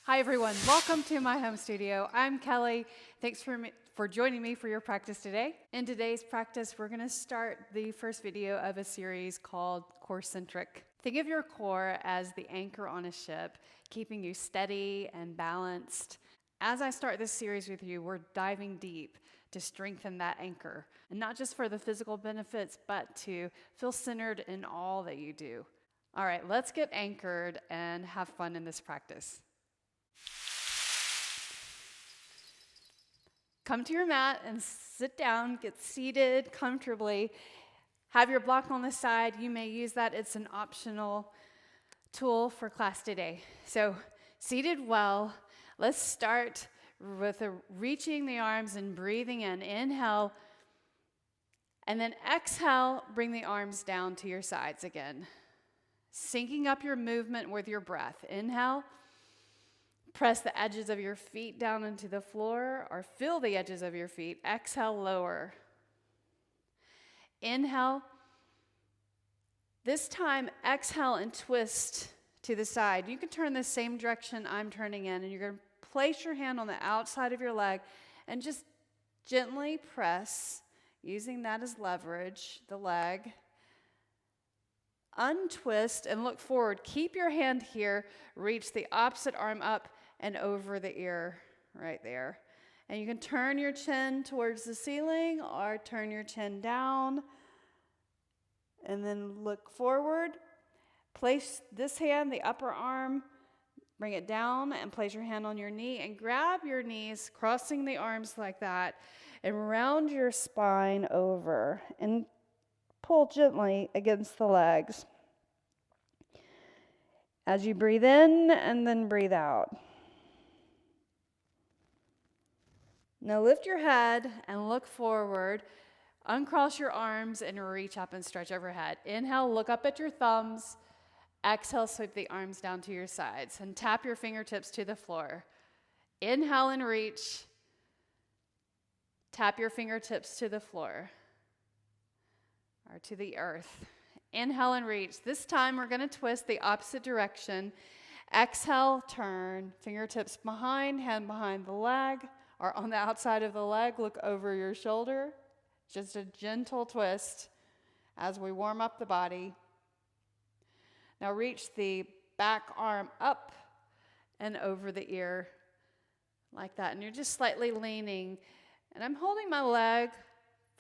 Hi everyone, welcome to my home studio. I'm Kellie. Thanks for joining me for your practice today. In today's practice, we're going to start the first video of a series called Corecentric. Think of your core as the anchor on a ship, keeping you steady and balanced. As I start this series with you, we're diving deep to strengthen that anchor, and not just for the physical benefits, but to feel centered in all that you do. All right, let's get anchored and have fun in this practice. Come to your mat and sit down, get seated comfortably. Have your block on the side. You may use that. It's an optional tool for class today. So seated well, let's start with reaching the arms and breathing in. Inhale, and then exhale, bring the arms down to your sides again. Syncing up your movement with your breath. Inhale. Press the edges of your feet down into the floor or feel the edges of your feet. Exhale, lower. Inhale. This time, exhale and twist to the side. You can turn the same direction I'm turning in, and you're going to place your hand on the outside of your leg and just gently press, using that as leverage, the leg. Untwist and look forward. Keep your hand here. Reach the opposite arm up and over the ear right there. And you can turn your chin towards the ceiling or turn your chin down and then look forward. Place this hand, the upper arm, bring it down and place your hand on your knee and grab your knees, crossing the arms like that, and round your spine over and pull gently against the legs. As you breathe in and then breathe out. Now lift your head and look forward. Uncross your arms and reach up and stretch overhead. Inhale, look up at your thumbs. Exhale, sweep the arms down to your sides and tap your fingertips to the floor. Inhale and reach. Tap your fingertips to the floor or to the earth. Inhale and reach. This time we're going to twist the opposite direction. Exhale, turn. Fingertips behind, hand behind the leg. Or on the outside of the leg, look over your shoulder. Just a gentle twist as we warm up the body. Now reach the back arm up and over the ear like that. And you're just slightly leaning. And I'm holding my leg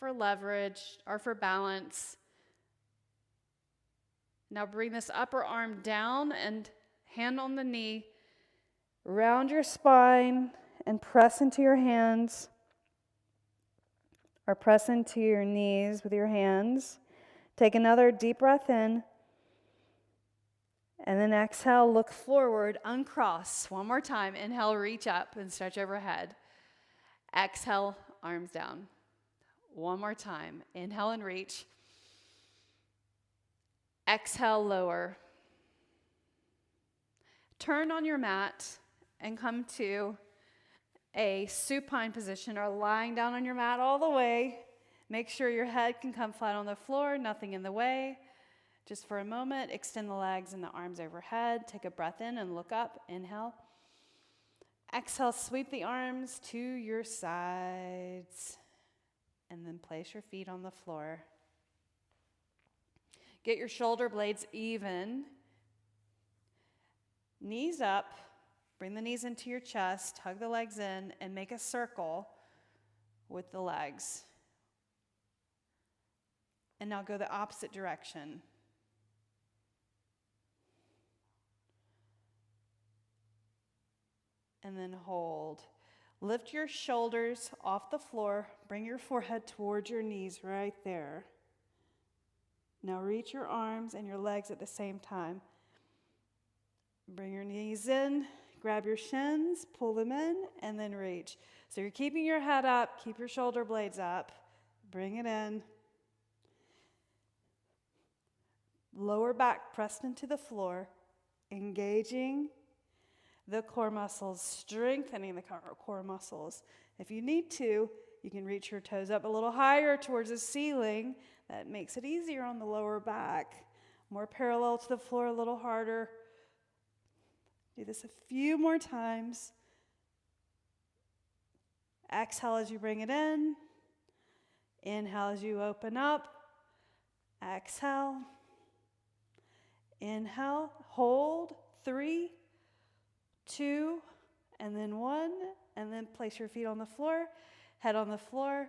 for leverage or for balance. Now bring this upper arm down and hand on the knee. Round your spine. And press into your hands or press into your knees with your hands. Take another deep breath in. And then exhale, look forward, uncross. One more time. Inhale, reach up and stretch overhead. Exhale, arms down. One more time. Inhale and reach. Exhale, lower. Turn on your mat and come to a supine position or lying down on your mat all the way. Make sure your head can come flat on the floor, nothing in the way. Just for a moment, extend the legs and the arms overhead. Take a breath in and look up. Inhale. Exhale, sweep the arms to your sides. And then place your feet on the floor. Get your shoulder blades even. Knees up. Bring the knees into your chest, hug the legs in, and make a circle with the legs. And now go the opposite direction. And then hold. Lift your shoulders off the floor. Bring your forehead towards your knees right there. Now reach your arms and your legs at the same time. Bring your knees in. Grab your shins, pull them in, and then reach. So you're keeping your head up, keep your shoulder blades up, bring it in. Lower back pressed into the floor, engaging the core muscles, strengthening the core muscles. If you need to, you can reach your toes up a little higher towards the ceiling. That makes it easier on the lower back. More parallel to the floor, a little harder. Do this a few more times. Exhale as you bring it in. Inhale as you open up. Exhale. Inhale. Hold. 3, 2, and then 1. And then place your feet on the floor, head on the floor,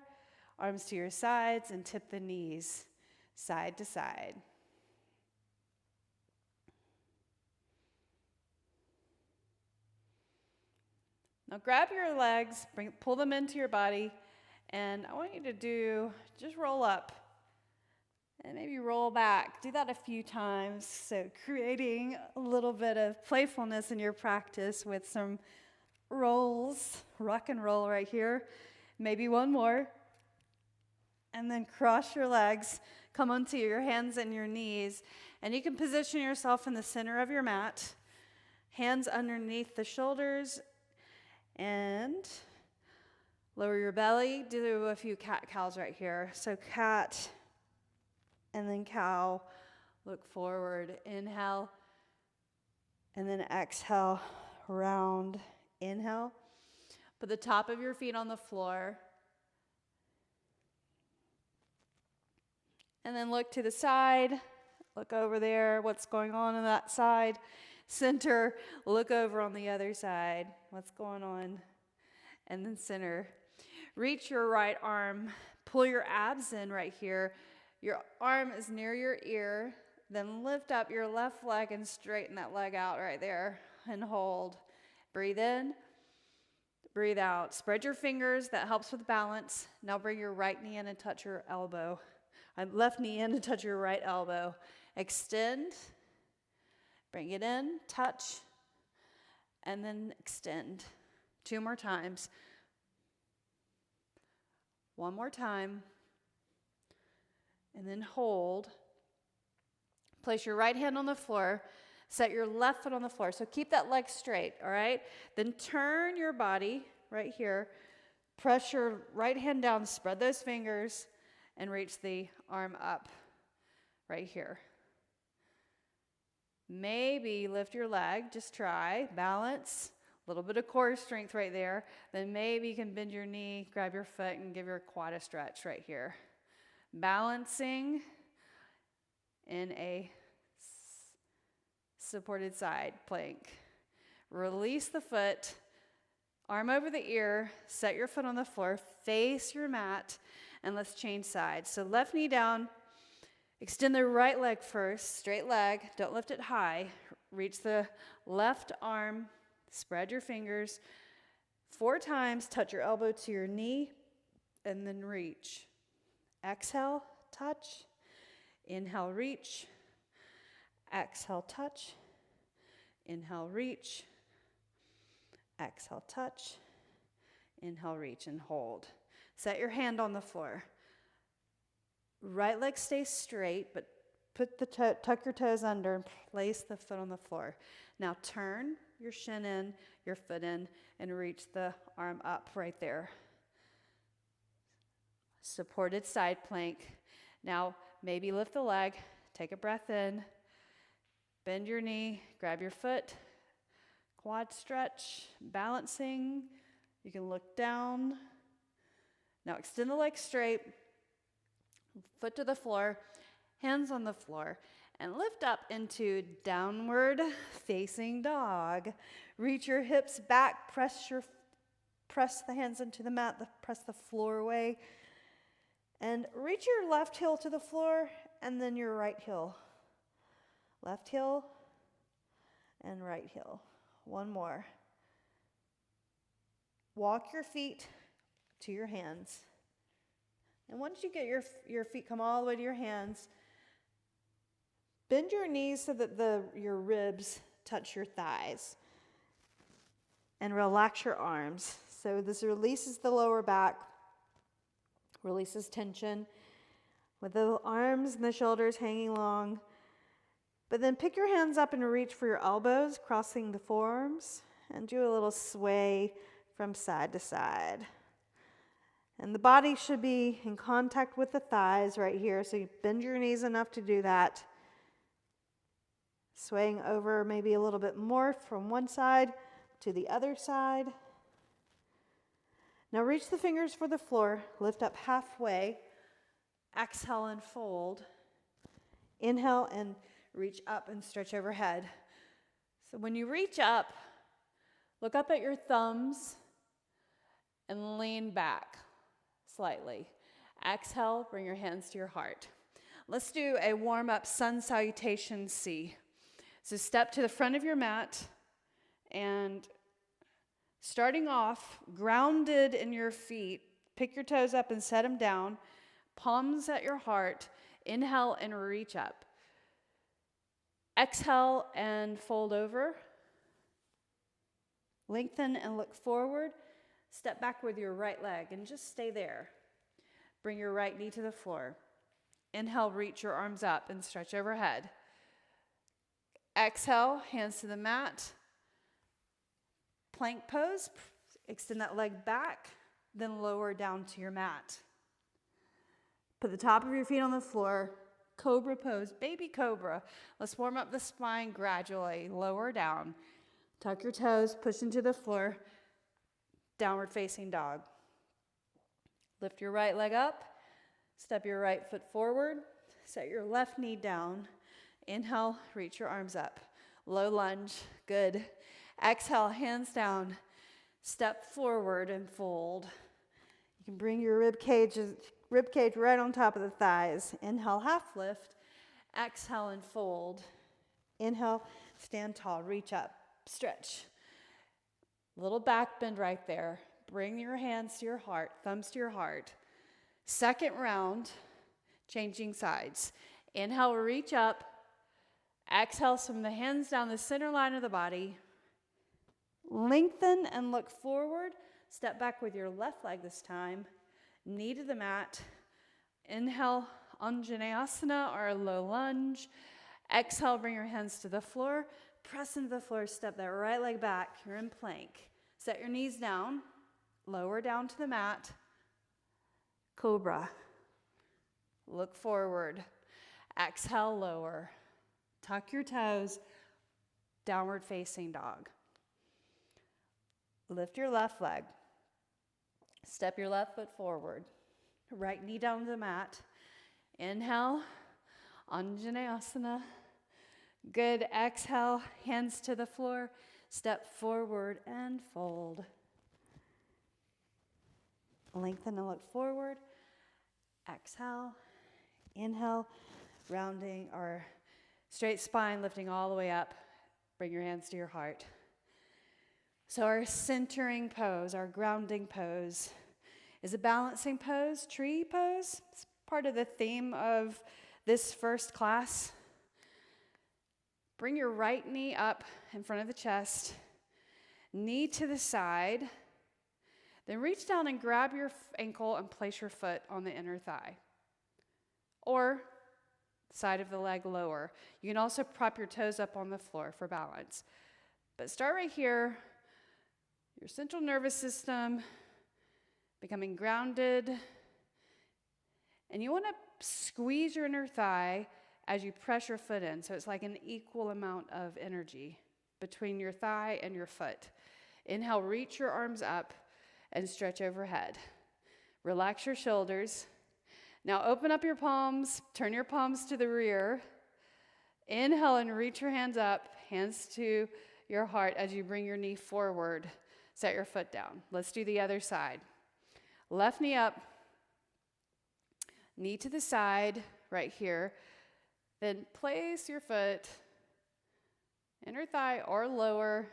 arms to your sides, and tip the knees side to side. Now grab your legs, pull them into your body, and I want you to just roll up and maybe roll back. Do that a few times, so creating a little bit of playfulness in your practice with some rolls, rock and roll right here. Maybe one more. And then cross your legs, come onto your hands and your knees, and you can position yourself in the center of your mat, hands underneath the shoulders, and lower your belly. Do a few cat-cows right here. So cat, and then cow. Look forward. Inhale, and then exhale, round. Inhale. Put the top of your feet on the floor. And then look to the side. Look over there. What's going on that side? Center. Look over on the other side. What's going on? And then center. Reach your right arm. Pull your abs in right here. Your arm is near your ear. Then lift up your left leg and straighten that leg out right there. And hold. Breathe in. Breathe out. Spread your fingers. That helps with balance. Now bring your right knee in and touch your elbow. Left knee in and touch your right elbow. Extend. Bring it in. Touch. And then extend. 2 more times. 1 more time. And then hold. Place your right hand on the floor. Set your left foot on the floor. So keep that leg straight, all right? Then turn your body right here. Press your right hand down. Spread those fingers. And reach the arm up right here. Maybe lift your leg. Just try. Balance. A little bit of core strength right there. Then maybe you can bend your knee, grab your foot, and give your quad a stretch right here. Balancing in a supported side plank. Release the foot. Arm over the ear. Set your foot on the floor. Face your mat. And let's change sides. So left knee down. Extend the right leg first. Straight leg. Don't lift it high. Reach the left arm. Spread your fingers. 4 times. Touch your elbow to your knee. And then reach. Exhale. Touch. Inhale. Reach. Exhale. Touch. Inhale. Reach. Exhale. Touch. Inhale. Reach. And hold. Set your hand on the floor. Right leg stays straight, but tuck your toes under and place the foot on the floor. Now turn your shin in, your foot in, and reach the arm up right there. Supported side plank. Now maybe lift the leg, take a breath in, bend your knee, grab your foot, quad stretch, balancing. You can look down. Now extend the leg straight, foot to the floor, hands on the floor, and lift up into downward facing dog. Reach your hips back, press the hands into the mat, press the floor away, and reach your left heel to the floor, and then your right heel. Left heel and right heel. 1 more. Walk your feet to your hands. And once you get your feet come all the way to your hands, bend your knees so that your ribs touch your thighs. And relax your arms. So this releases the lower back, releases tension with the arms and the shoulders hanging long. But then pick your hands up and reach for your elbows, crossing the forearms, and do a little sway from side to side. And the body should be in contact with the thighs right here. So you bend your knees enough to do that. Swaying over maybe a little bit more from one side to the other side. Now reach the fingers for the floor, lift up halfway, exhale and fold. Inhale and reach up and stretch overhead. So when you reach up, look up at your thumbs and lean back slightly. Exhale, bring your hands to your heart. Let's do a warm-up sun salutation C. So step to the front of your mat and starting off, grounded in your feet, pick your toes up and set them down, palms at your heart. Inhale and reach up. Exhale and fold over. Lengthen and look forward. Step back with your right leg and just stay there. Bring your right knee to the floor. Inhale, reach your arms up and stretch overhead. Exhale, hands to the mat. Plank pose. Extend that leg back, then lower down to your mat. Put the top of your feet on the floor. Cobra pose, baby cobra. Let's warm up the spine gradually. Lower down. Tuck your toes, push into the floor. Downward facing dog. Lift your right leg up. Step your right foot forward. Set your left knee down. Inhale, reach your arms up. Low lunge, good. Exhale, hands down. Step forward and fold. You can bring your rib cage right on top of the thighs. Inhale, half lift. Exhale and fold. Inhale, stand tall, reach up, stretch. Little back bend right there. Bring your hands to your heart, thumbs to your heart. Second round, changing sides. Inhale, reach up. Exhale, swing the hands down the center line of the body. Lengthen and look forward. Step back with your left leg this time. Knee to the mat. Inhale, Anjaneyasana or low lunge. Exhale, bring your hands to the floor. Press into the floor, step that right leg back. You're in plank. Set your knees down. Lower down to the mat. Cobra. Look forward. Exhale, lower. Tuck your toes. Downward facing dog. Lift your left leg. Step your left foot forward. Right knee down to the mat. Inhale, Anjaneyasana. Good. Exhale, hands to the floor. Step forward and fold. Lengthen and look forward. Exhale. Inhale, rounding our straight spine, lifting all the way up. Bring your hands to your heart. So our centering pose, our grounding pose, is a balancing pose, tree pose. It's part of the theme of this first class. Bring your right knee up in front of the chest, knee to the side. Then reach down and grab your ankle and place your foot on the inner thigh. Or side of the leg lower. You can also prop your toes up on the floor for balance. But start right here. Your central nervous system becoming grounded. And you want to squeeze your inner thigh as you press your foot in. So it's like an equal amount of energy between your thigh and your foot. Inhale, reach your arms up and stretch overhead. Relax your shoulders. Now open up your palms, turn your palms to the rear. Inhale and reach your hands up, hands to your heart as you bring your knee forward. Set your foot down. Let's do the other side. Left knee up, knee to the side right here. Then place your foot, inner thigh or lower.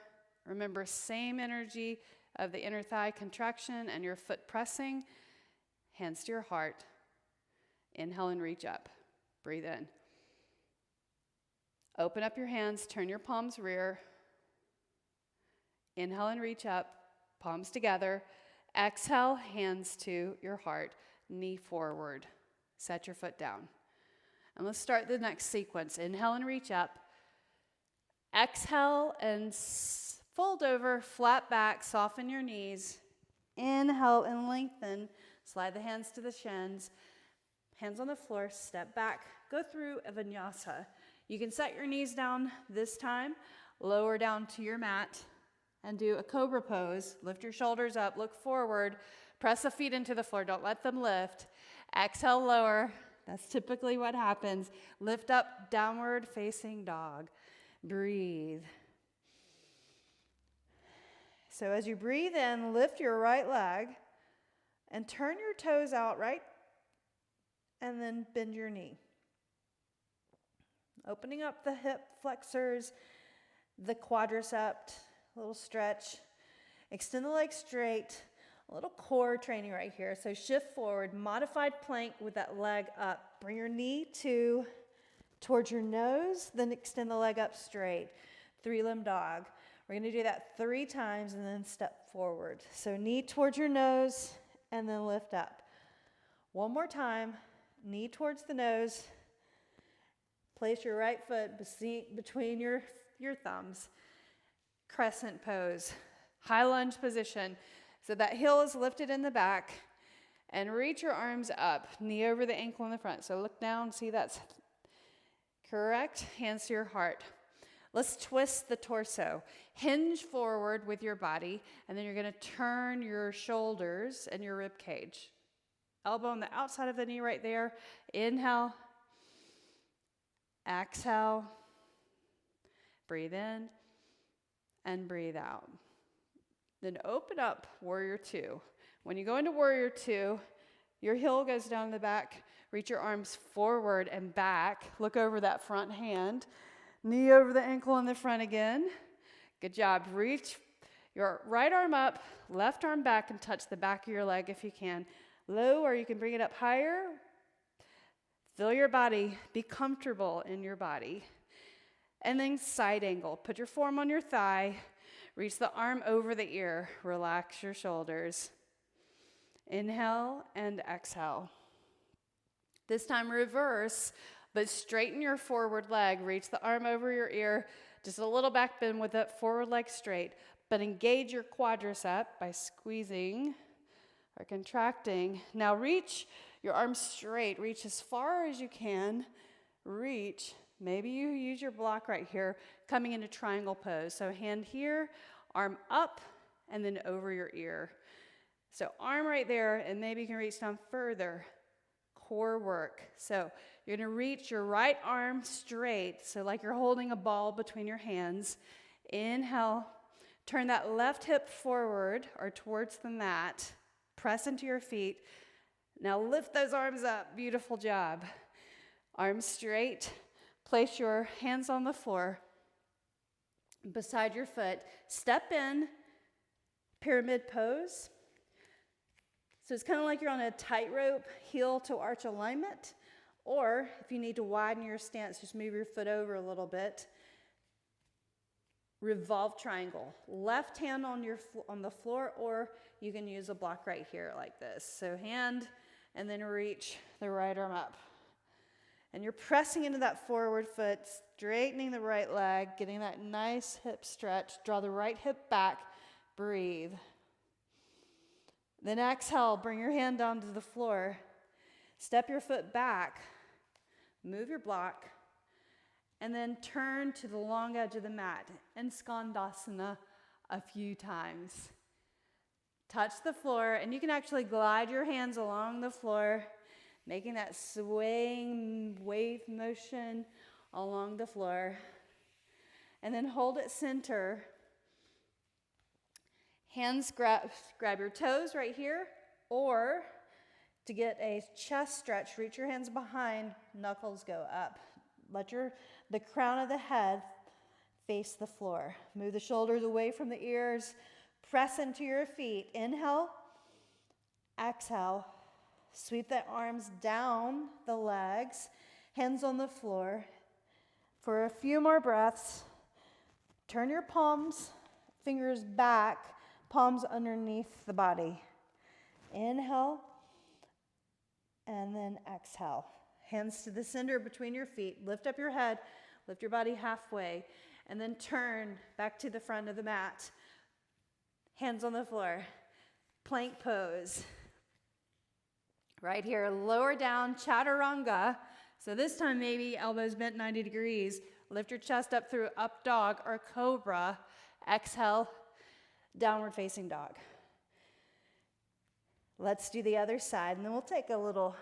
Remember, same energy of the inner thigh contraction and your foot pressing. Hands to your heart. Inhale and reach up. Breathe in. Open up your hands, turn your palms rear. Inhale and reach up, palms together. Exhale, hands to your heart, knee forward. Set your foot down. And let's start the next sequence. Inhale and reach up. Exhale and fold over, flat back, soften your knees. Inhale and lengthen. Slide the hands to the shins. Hands on the floor, step back. Go through a vinyasa. You can set your knees down this time, lower down to your mat, and do a cobra pose. Lift your shoulders up, look forward, press the feet into the floor, don't let them lift. Exhale, lower. That's typically what happens. Lift up, downward facing dog. Breathe. So as you breathe in, lift your right leg and turn your toes out right, and then bend your knee. Opening up the hip flexors, the quadricep, a little stretch. Extend the leg straight, a little core training right here. So shift forward, modified plank with that leg up. Bring your knee towards your nose, then extend the leg up straight. 3-limb dog. We're going to do that 3 times and then step forward. So knee towards your nose and then lift up. One more time, knee towards the nose. Place your right foot between your thumbs. Crescent pose. High lunge position. So that heel is lifted in the back. And reach your arms up. Knee over the ankle in the front. So look down, see that's correct. Hands to your heart. Let's twist the torso. Hinge forward with your body. And then you're going to turn your shoulders and your rib cage. Elbow on the outside of the knee right there. Inhale. Exhale, breathe in, and breathe out. Then open up Warrior 2. When you go into Warrior 2, your heel goes down the back. Reach your arms forward and back. Look over that front hand. Knee over the ankle in the front again. Good job. Reach your right arm up, left arm back, and touch the back of your leg if you can. Low, or you can bring it up higher. Feel your body. Be comfortable in your body. And then side angle. Put your forearm on your thigh. Reach the arm over the ear. Relax your shoulders. Inhale and exhale. This time reverse, but straighten your forward leg. Reach the arm over your ear. Just a little back bend with that forward leg straight. But engage your quadricep by squeezing or contracting. Now reach your arms straight. Reach as far as you can. Reach. Maybe you use your block right here, coming into triangle pose. So hand here, arm up, and then over your ear. So arm right there, and maybe you can reach down further. Core work. So you're going to reach your right arm straight, so like you're holding a ball between your hands. Inhale. Turn that left hip forward or towards the mat. Press into your feet. Now lift those arms up. Beautiful job. Arms straight. Place your hands on the floor beside your foot. Step in, pyramid pose. So it's kind of like you're on a tightrope, heel to arch alignment. Or if you need to widen your stance, just move your foot over a little bit. Revolve triangle. Left hand on the floor, or you can use a block right here like this. So hand, and then reach the right arm up. And you're pressing into that forward foot, straightening the right leg, getting that nice hip stretch. Draw the right hip back. Breathe. Then exhale, bring your hand down to the floor. Step your foot back. Move your block. And then turn to the long edge of the mat and Skandasana a few times. Touch the floor, and you can actually glide your hands along the floor, making that swaying wave motion along the floor. And then hold it center. Hands grab your toes right here, or to get a chest stretch, reach your hands behind, knuckles go up. Let the crown of the head face the floor. Move the shoulders away from the ears. Press into your feet. Inhale. Exhale. Sweep the arms down the legs. Hands on the floor. For a few more breaths, turn your palms, fingers back, palms underneath the body. Inhale. And then exhale. Hands to the center between your feet. Lift up your head. Lift your body halfway. And then turn back to the front of the mat. Hands on the floor. Plank pose. Right here, lower down, chaturanga. So this time maybe elbows bent 90 degrees. Lift your chest up through up dog or cobra. Exhale, downward facing dog. Let's do the other side, and then we'll take a little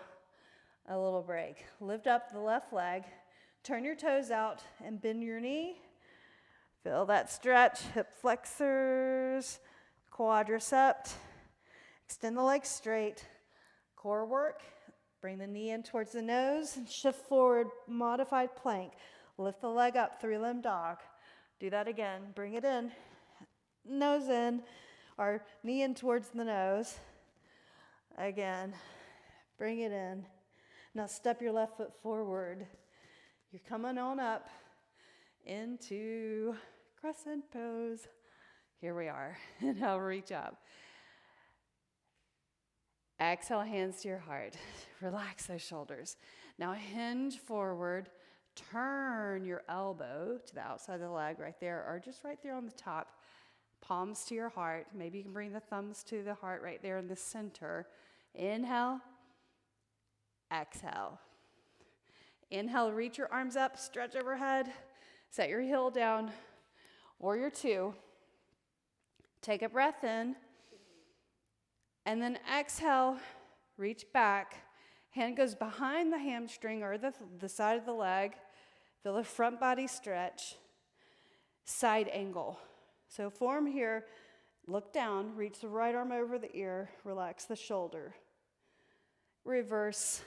break. Lift up the left leg, turn your toes out, and bend your knee. Feel that stretch, hip flexors, quadricep. Extend the legs straight. Core work. Bring the knee in towards the nose and shift forward, modified plank. Lift the leg up, three-limb dog. Do that again. Bring it in, nose in, or knee in towards the nose. Again, bring it in. Now step your left foot forward. You're coming on up into crescent pose. Here we are. Now reach up. Exhale, hands to your heart. Relax those shoulders. Now hinge forward. Turn your elbow to the outside of the leg right there, or just right there on the top. Palms to your heart. Maybe you can bring the thumbs to the heart right there in the center. Inhale. Exhale. Inhale, reach your arms up, stretch overhead. Set your heel down. Warrior two. Take a breath in. And then exhale, reach back. Hand goes behind the hamstring or the side of the leg. Feel the front body stretch. Side angle. So form here, look down, reach the right arm over the ear, relax the shoulder. Reverse.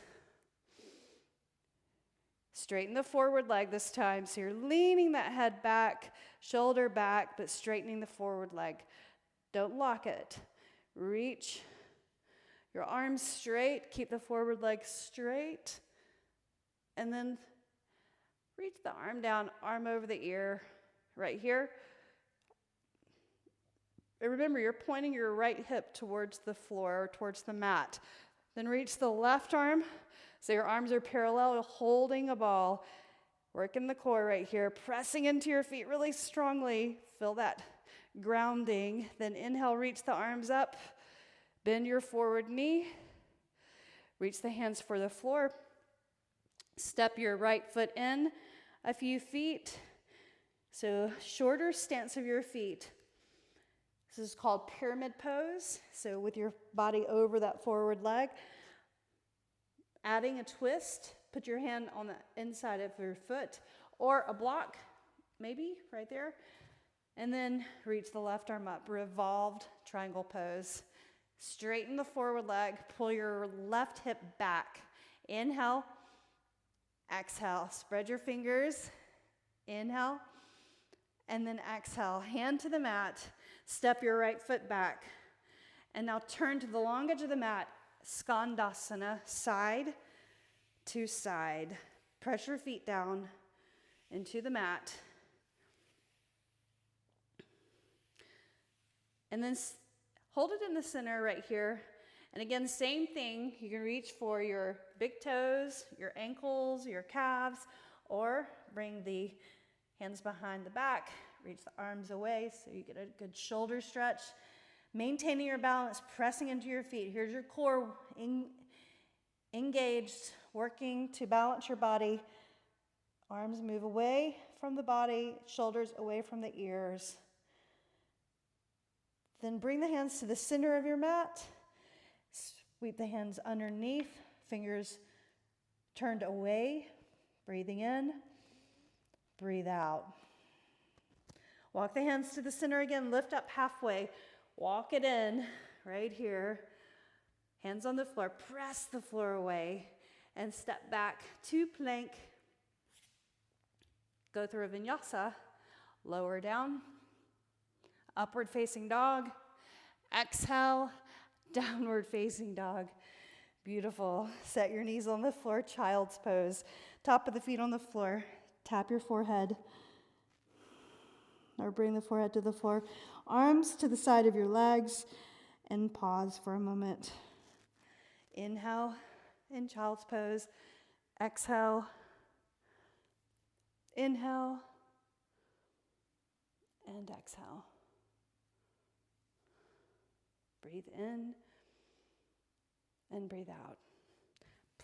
Straighten the forward leg this time. So you're leaning that head back, shoulder back, but straightening the forward leg. Don't lock it. Reach your arms straight. Keep the forward leg straight. And then reach the arm down, arm over the ear, right here. And remember, you're pointing your right hip towards the floor or towards the mat. Then reach the left arm. So your arms are parallel, holding a ball. Working the core right here. Pressing into your feet really strongly. Feel that grounding. Then inhale, reach the arms up. Bend your forward knee. Reach the hands for the floor. Step your right foot in a few feet. So shorter stance of your feet. This is called pyramid pose. So with your body over that forward leg. Adding a twist. Put your hand on the inside of your foot. Or a block, maybe, right there. And then reach the left arm up. Revolved triangle pose. Straighten the forward leg. Pull your left hip back. Inhale. Exhale. Spread your fingers. Inhale. And then exhale. Hand to the mat. Step your right foot back. And now turn to the long edge of the mat. Skandasana. Side to side. Press your feet down into the mat. And then hold it in the center right here. And again, same thing. You can reach for your big toes, your ankles, your calves, or bring the hands behind the back. Reach the arms away so you get a good shoulder stretch. Maintaining your balance, pressing into your feet. Here's your core engaged, working to balance your body. Arms move away from the body, shoulders away from the ears. Then bring the hands to the center of your mat. Sweep the hands underneath, fingers turned away. Breathing in, breathe out. Walk the hands to the center again, lift up halfway. Walk it in right here. Hands on the floor, press the floor away and step back to plank. Go through a vinyasa, lower down. Upward facing dog. Exhale, downward facing dog. Beautiful. Set your knees on the floor, child's pose. Top of the feet on the floor. Tap your forehead. Or bring the forehead to the floor. Arms to the side of your legs. And pause for a moment. Inhale in child's pose. Exhale. Inhale. And exhale. Breathe in and breathe out.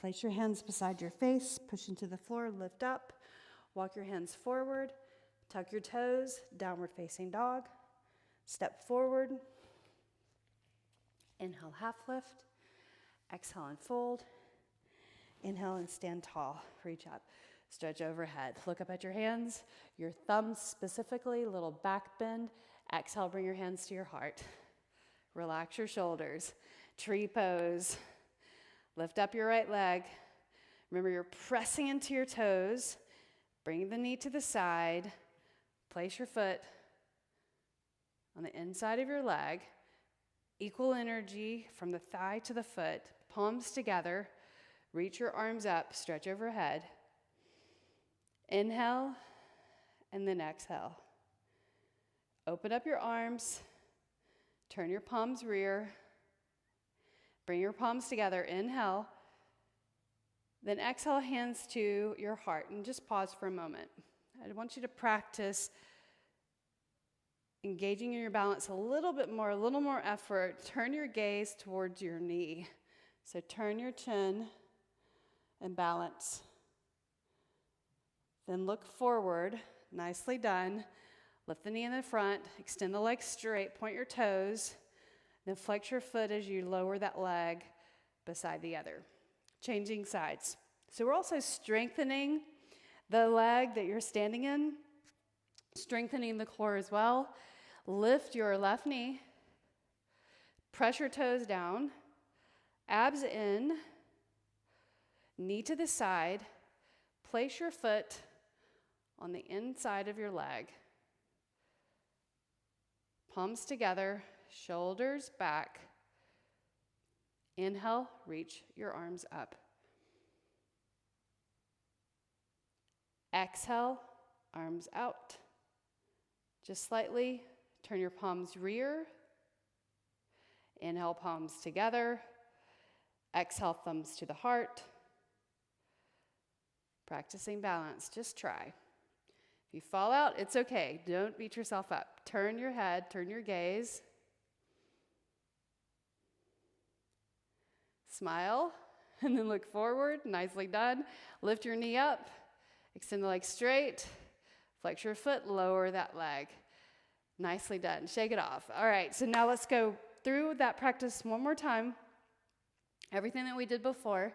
Place your hands beside your face, push into the floor, lift up, walk your hands forward, tuck your toes, downward facing dog, step forward, inhale, half lift, exhale and fold, inhale and stand tall, reach up, stretch overhead, look up at your hands, your thumbs specifically, little back bend, exhale, bring your hands to your heart, relax your shoulders, tree pose. Lift up your right leg. Remember, you're pressing into your toes. Bring the knee to the side. Place your foot on the inside of your leg. Equal energy from the thigh to the foot. Palms together. Reach your arms up. Stretch overhead. Inhale, and then exhale. Open up your arms. Turn your palms rear. Bring your palms together, inhale, then exhale, hands to your heart, and just pause for a moment. I want you to practice engaging in your balance a little more effort. Turn your gaze towards your knee. So turn your chin and balance. Then look forward, nicely done. Lift the knee in the front, extend the legs straight, point your toes. Then flex your foot as you lower that leg beside the other. Changing sides. So we're also strengthening the leg that you're standing in, strengthening the core as well. Lift your left knee, press your toes down, abs in, knee to the side, place your foot on the inside of your leg. Palms together, shoulders back. Inhale, reach your arms up. Exhale, arms out. Just slightly, turn your palms rear. Inhale, palms together. Exhale, thumbs to the heart. Practicing balance, just try. If you fall out, it's okay. Don't beat yourself up. Turn your head, turn your gaze. Smile, and then look forward. Nicely done. Lift your knee up. Extend the leg straight. Flex your foot, lower that leg. Nicely done. Shake it off. All right, so now let's go through that practice one more time. Everything that we did before,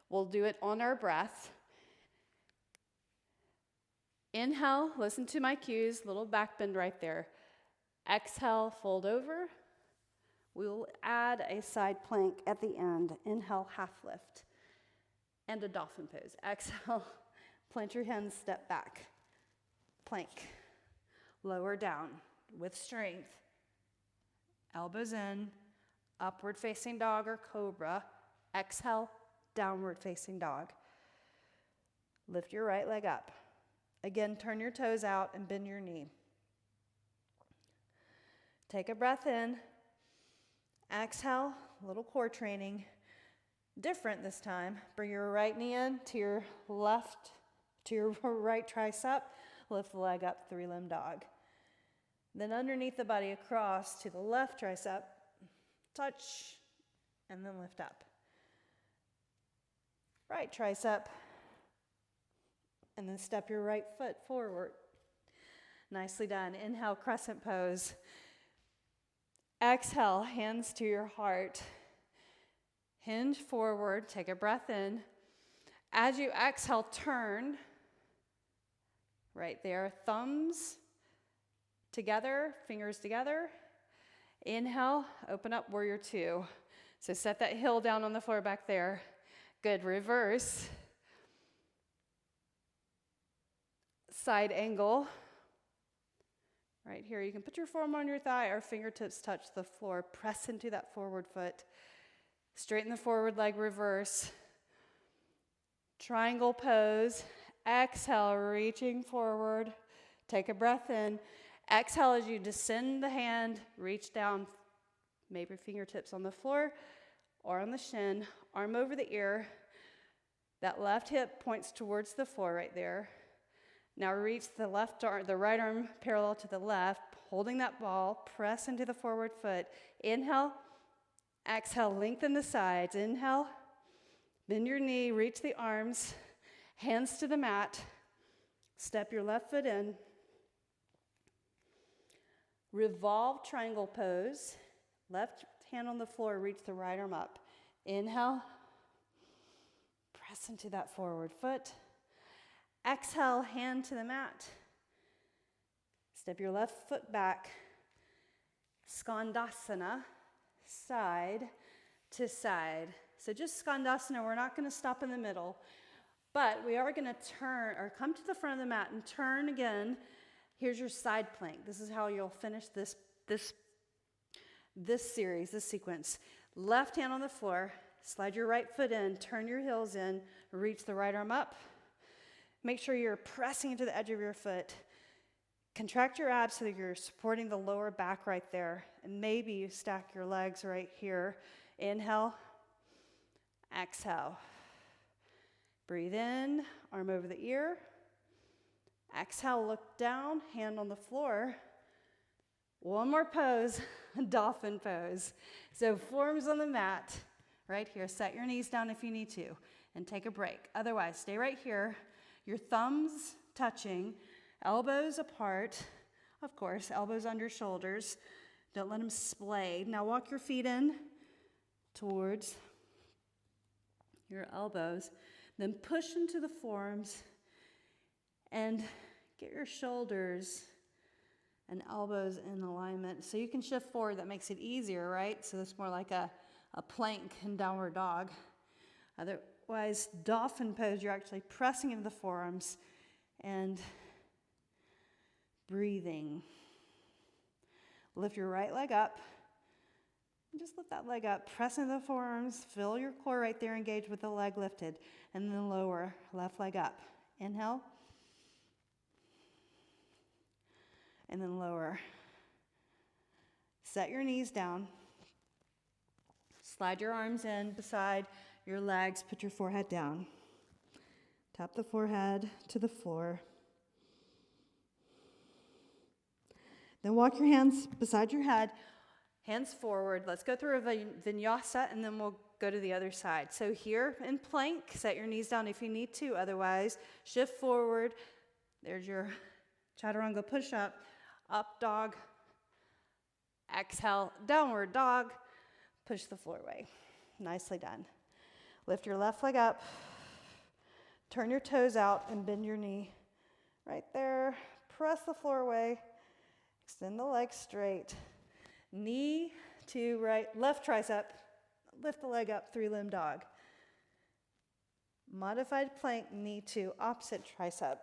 we'll do it on our breath. Inhale, listen to my cues, little back bend right there. Exhale, fold over. We will add a side plank at the end. Inhale, half lift, and a dolphin pose. Exhale, plant your hands, step back. Plank, lower down with strength. Elbows in, upward facing dog or cobra. Exhale, downward facing dog. Lift your right leg up. Again, turn your toes out and bend your knee. Take a breath in. Exhale, little core training. Different this time. Bring your right knee in to your left, to your right tricep. Lift the leg up, three-limb dog. Then underneath the body across to the left tricep, touch, and then lift up. Right tricep, and then step your right foot forward. Nicely done. Inhale, crescent pose. Exhale, hands to your heart. Hinge forward, take a breath in. As you exhale, turn. Right there, thumbs together, fingers together. Inhale, open up, warrior two. So set that heel down on the floor back there. Good, reverse. Side angle. Right here, you can put your forearm on your thigh or fingertips touch the floor. Press into that forward foot. Straighten the forward leg, reverse. Triangle pose. Exhale, reaching forward. Take a breath in. Exhale as you descend the hand, reach down, maybe fingertips on the floor or on the shin, arm over the ear. That left hip points towards the floor right there. Now reach the left arm, the right arm parallel to the left, holding that ball, press into the forward foot. Inhale, exhale, lengthen the sides. Inhale, Bend your knee, reach the arms, hands to the mat. Step your left foot in. Revolve triangle pose. Left hand on the floor, reach the right arm up. Inhale. Press into that forward foot. Exhale, hand to the mat. Step your left foot back. Skandasana, side to side. So just Skandasana, we're not going to stop in the middle, but we are going to turn or come to the front of the mat and turn again. Here's your side plank. This is how you'll finish this series, this sequence. Left hand on the floor, slide your right foot in, turn your heels in, reach the right arm up. Make sure you're pressing into the edge of your foot. Contract your abs so that you're supporting the lower back right there. And maybe you stack your legs right here. Inhale, exhale. Breathe in, arm over the ear. Exhale, look down, hand on the floor. One more pose, dolphin pose. So forearms on the mat, right here. Set your knees down if you need to, and take a break. Otherwise, stay right here. Your thumbs touching, elbows apart. Of course, elbows under shoulders. Don't let them splay. Now walk your feet in towards your elbows. Then push into the forearms and get your shoulders and elbows in alignment. So you can shift forward. That makes it easier, right? So it's more like a plank in downward dog. Otherwise, dolphin pose, you're actually pressing into the forearms and breathing. Lift your right leg up. Just lift that leg up. Press into the forearms. Feel your core right there. Engage with the leg lifted. And then lower. Left leg up. Inhale. And then lower. Set your knees down. Slide your arms in beside your legs. Put your forehead down. Tap the forehead to the floor. Then walk your hands beside your head, hands forward. Let's go through a vinyasa, and then we'll go to the other side. So here in plank, set your knees down if you need to. Otherwise, shift forward. There's your chaturanga push-up. Up dog. Exhale, downward dog. Push the floor away. Nicely done. Lift your left leg up. Turn your toes out and bend your knee. Right there. Press the floor away. Extend the leg straight. Knee to right, left tricep. Lift the leg up, 3-limb dog. Modified plank, knee to opposite tricep.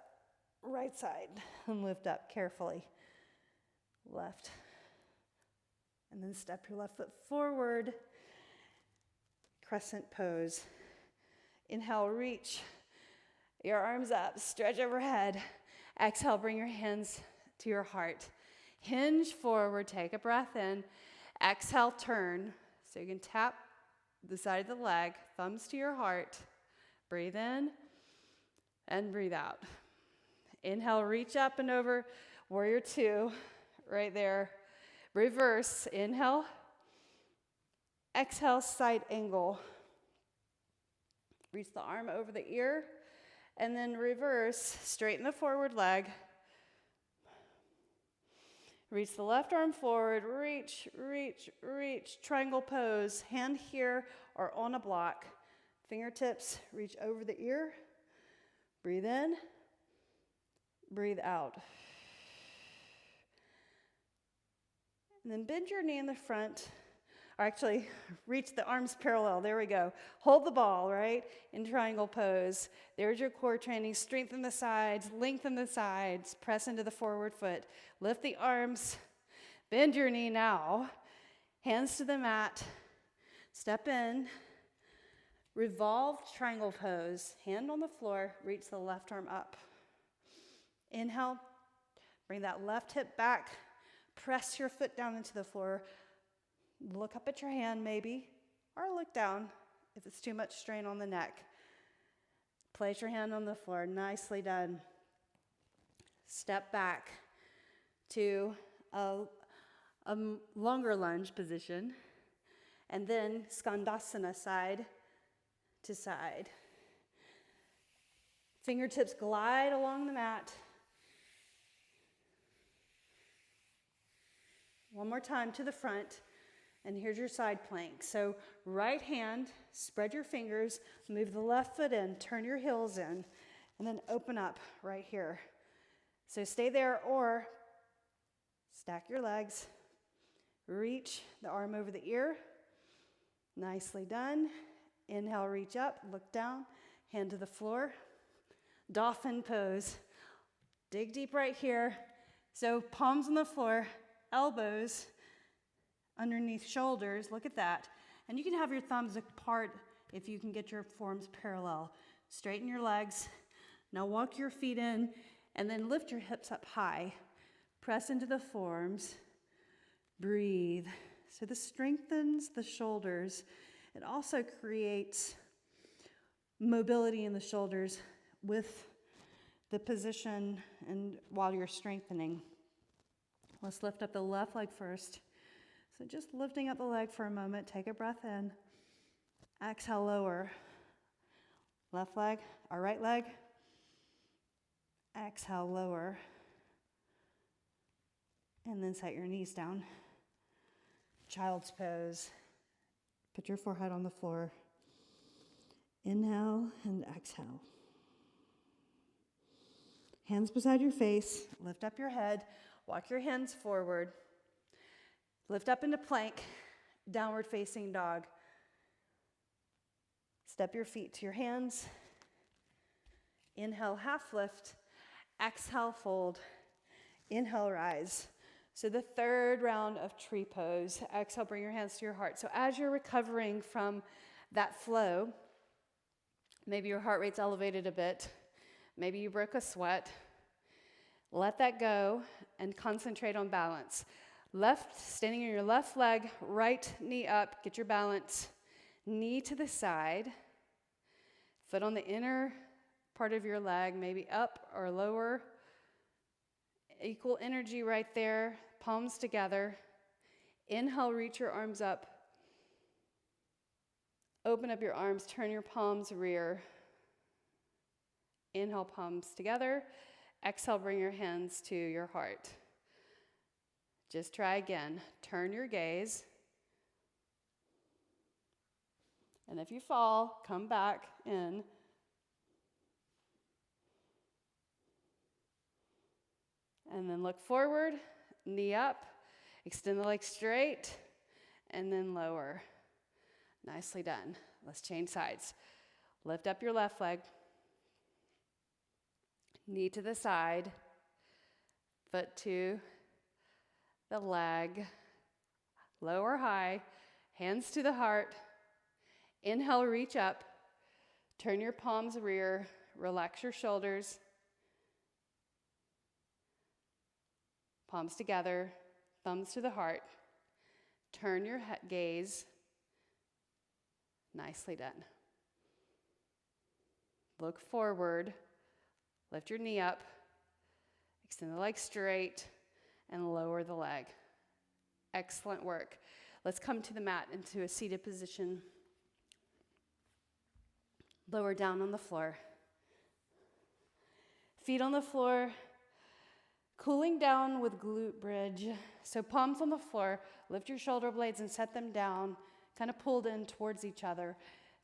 Right side. And lift up carefully. Left. And then step your left foot forward. Crescent pose. Inhale, reach your arms up, stretch overhead. Exhale, bring your hands to your heart. Hinge forward, take a breath in. Exhale, turn. So you can tap the side of the leg, thumbs to your heart. Breathe in and breathe out. Inhale, reach up and over, warrior 2, right there. Reverse, inhale. Exhale, side angle. Reach the arm over the ear. And then reverse, straighten the forward leg. Reach the left arm forward, reach, reach, reach, triangle pose, hand here or on a block. Fingertips reach over the ear. Breathe in, breathe out. And then bend your knee in the front, or actually reach the arms parallel, there we go. Hold the ball, right, in triangle pose. There's your core training. Strengthen the sides, lengthen the sides, press into the forward foot. Lift the arms, bend your knee now. Hands to the mat, step in. Revolve triangle pose, hand on the floor, reach the left arm up. Inhale, bring that left hip back, press your foot down into the floor. Look up at your hand maybe, or look down if it's too much strain on the neck. Place your hand on the floor, nicely done. Step back to a longer lunge position, and then Skandasana side to side. Fingertips glide along the mat. One more time to the front, and here's your side plank. So right hand, spread your fingers, move the left foot in, turn your heels in, and then open up right here. So stay there or stack your legs, reach the arm over the ear. Nicely done. Inhale, reach up, look down, hand to the floor. Dolphin pose. Dig deep right here. So palms on the floor, elbows underneath shoulders. Look at that. And you can have your thumbs apart if you can get your forearms parallel. Straighten your legs. Now walk your feet in and then lift your hips up high. Press into the forearms. Breathe. So this strengthens the shoulders. It also creates mobility in the shoulders with the position and while you're strengthening. Let's lift up the left leg first. So just lifting up the leg for a moment. Take a breath in. Exhale, lower. Left leg, our right leg. Exhale, lower. And then set your knees down. Child's pose. Put your forehead on the floor. Inhale and exhale. Hands beside your face. Lift up your head. Walk your hands forward. Lift up into plank. Downward facing dog. Step your feet to your hands. Inhale, half lift. Exhale, fold. Inhale, rise. So the third round of tree pose. Exhale, bring your hands to your heart. So as you're recovering from that flow, maybe your heart rate's elevated a bit. Maybe you broke a sweat. Let that go and concentrate on balance. Standing on your left leg, right knee up, get your balance. Knee to the side. Foot on the inner part of your leg, maybe up or lower. Equal energy right there, palms together. Inhale, reach your arms up. Open up your arms, turn your palms rear. Inhale, palms together. Exhale, bring your hands to your heart. Just try again. Turn your gaze. And if you fall, come back in. And then look forward, knee up, extend the leg straight, and then lower. Nicely done. Let's change sides. Lift up your left leg. Knee to the side, foot to the leg, lower high, hands to the heart. Inhale, reach up, turn your palms rear, relax your shoulders. Palms together, thumbs to the heart. Turn your gaze. Nicely done. Look forward. Lift your knee up. Extend the leg straight and lower the leg. Excellent work. Let's come to the mat into a seated position. Lower down on the floor. Feet on the floor. Cooling down with glute bridge. So palms on the floor, lift your shoulder blades and set them down, kind of pulled in towards each other.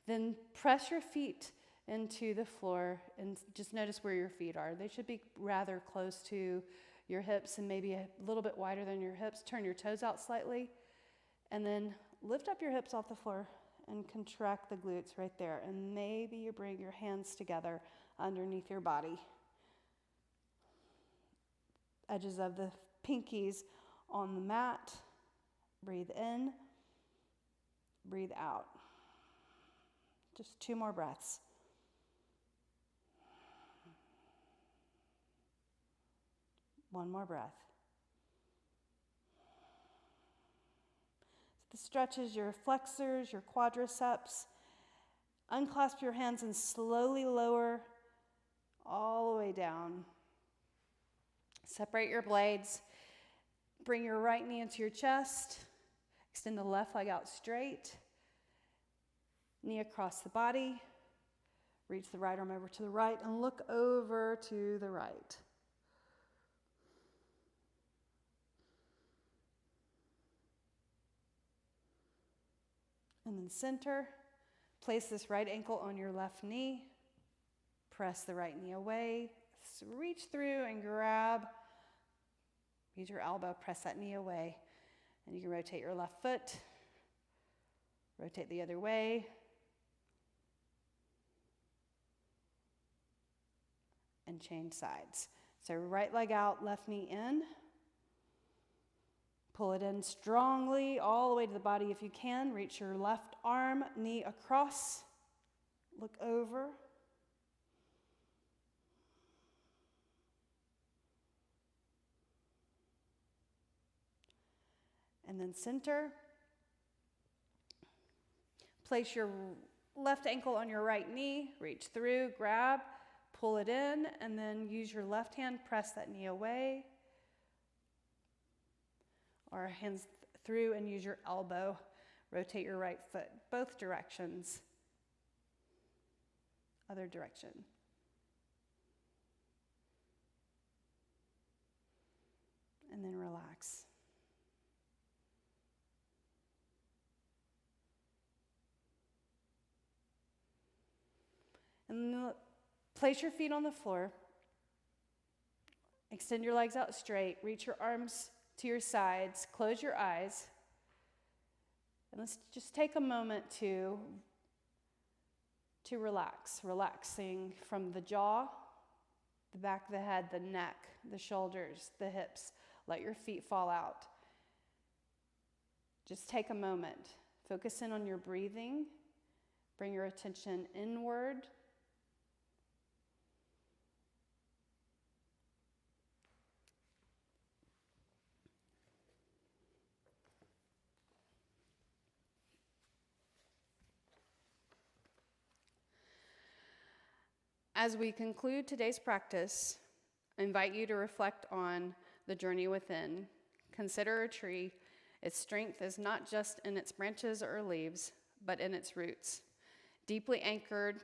Then press your feet into the floor and just notice where your feet are. They should be rather close to your hips and maybe a little bit wider than your hips. Turn your toes out slightly and then lift up your hips off the floor and contract the glutes right there. And maybe you bring your hands together underneath your body. Edges of the pinkies on the mat. Breathe in, breathe out. Just 2 more breaths. One more breath. So this stretches your flexors, your quadriceps. Unclasp your hands and slowly lower all the way down. Separate your blades. Bring your right knee into your chest. Extend the left leg out straight. knee across the body. Reach the right arm over to the right and look over to the right. And then center. Place this right ankle on your left knee. Press the right knee away. So reach through and grab. Use your elbow, press that knee away. And you can rotate your left foot. Rotate the other way. And change sides. So right leg out, left knee in. Pull it in strongly all the way to the body if you can. Reach your left arm, knee across. Look over. And then center. Place your left ankle on your right knee. Reach through, grab, pull it in, and then use your left hand, press that knee away. Or hands through and use your elbow. Rotate your right foot, both directions. Other direction. And then relax. And then place your feet on the floor. Extend your legs out straight. Reach your arms to your sides. Close your eyes. And let's just take a moment to relax. Relaxing from the jaw, the back of the head, the neck, the shoulders, the hips. Let your feet fall out. Just take a moment. Focus in on your breathing. Bring your attention inward. As we conclude today's practice, I invite you to reflect on the journey within. Consider a tree. Its strength is not just in its branches or leaves, but in its roots. Deeply anchored,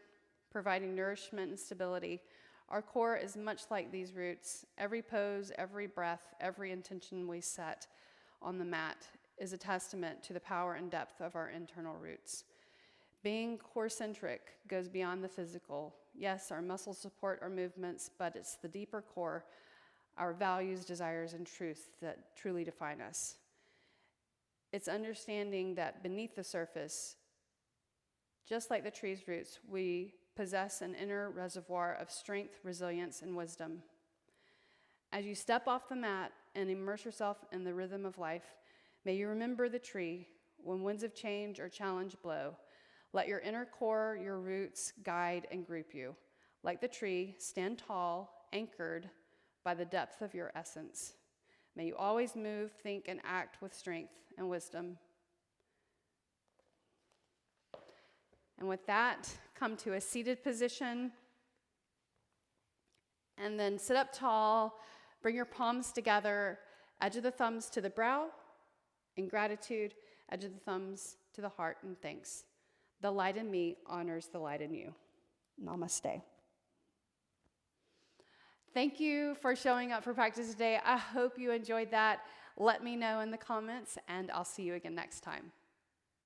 providing nourishment and stability, our core is much like these roots. Every pose, every breath, every intention we set on the mat is a testament to the power and depth of our internal roots. Being core-centric goes beyond the physical. Yes, our muscles support our movements, but it's the deeper core, our values, desires, and truths that truly define us. It's understanding that beneath the surface, just like the tree's roots, we possess an inner reservoir of strength, resilience, and wisdom. As you step off the mat and immerse yourself in the rhythm of life, may you remember the tree when winds of change or challenge blow. Let your inner core, your roots, guide and group you. Like the tree, stand tall, anchored by the depth of your essence. May you always move, think, and act with strength and wisdom. And with that, come to a seated position. And then sit up tall, bring your palms together, edge of the thumbs to the brow in gratitude, edge of the thumbs to the heart in thanks. The light in me honors the light in you. Namaste. Thank you for showing up for practice today. I hope you enjoyed that. Let me know in the comments, and I'll see you again next time.